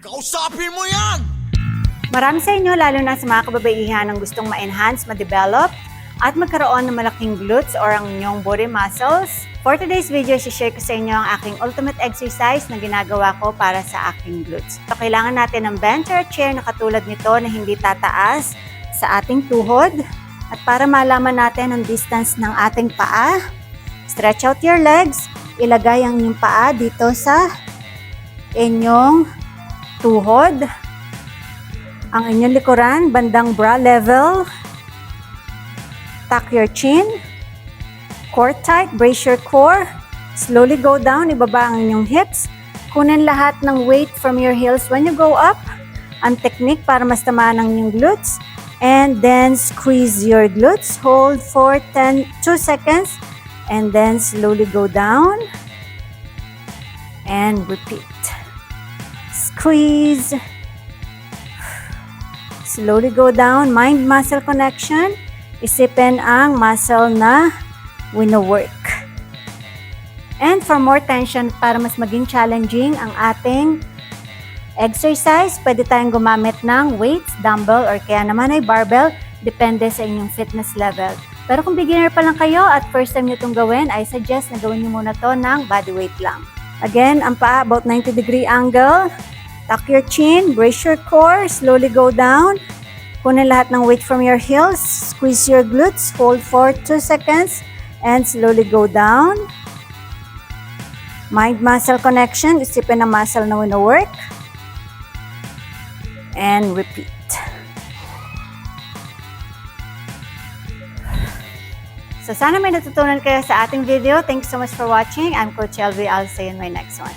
Kausapin mo yan! Marami sa inyo, lalo na sa mga kababaihan ang gustong ma-enhance, ma-develop, at magkaroon ng malaking glutes or ang inyong body muscles. For today's video, share ko sa inyo ang aking ultimate exercise na ginagawa ko para sa aking glutes. So, kailangan natin ng bench or chair na katulad nito na hindi tataas sa ating tuhod. At para malaman natin ang distance ng ating paa, stretch out your legs, ilagay ang inyong paa dito sa inyong tuhod. Ang inyong likuran, bandang bra level. Tuck your chin. Core tight, brace your core. Slowly go down, ibaba ang inyong hips. Kunin lahat ng weight from your heels when you go up. Ang technique para mas tamaan ang inyong glutes. And then squeeze your glutes. Hold for 2 seconds. And then slowly go down. And repeat. Squeeze. Slowly go down. Mind-muscle connection. Isipin ang muscle na wino-work. And for more tension, para mas maging challenging ang ating exercise, pwede tayong gumamit ng weights, dumbbell, or kaya naman ay barbell, depende sa inyong fitness level. Pero kung beginner pa lang kayo at first time nyo itong gawin, I suggest na gawin nyo muna to ng body weight lang. Again, ang paa, about 90-degree angle. Tuck your chin, brace your core, slowly go down. Kunin lahat ng weight from your heels, squeeze your glutes, hold for 2 seconds, and slowly go down. Mind-muscle connection, isipin ang muscle na wino-work. And repeat. So sana may natutunan kayo sa ating video. Thank you so much for watching. I'm Coach Elvie. I'll see you in my next one.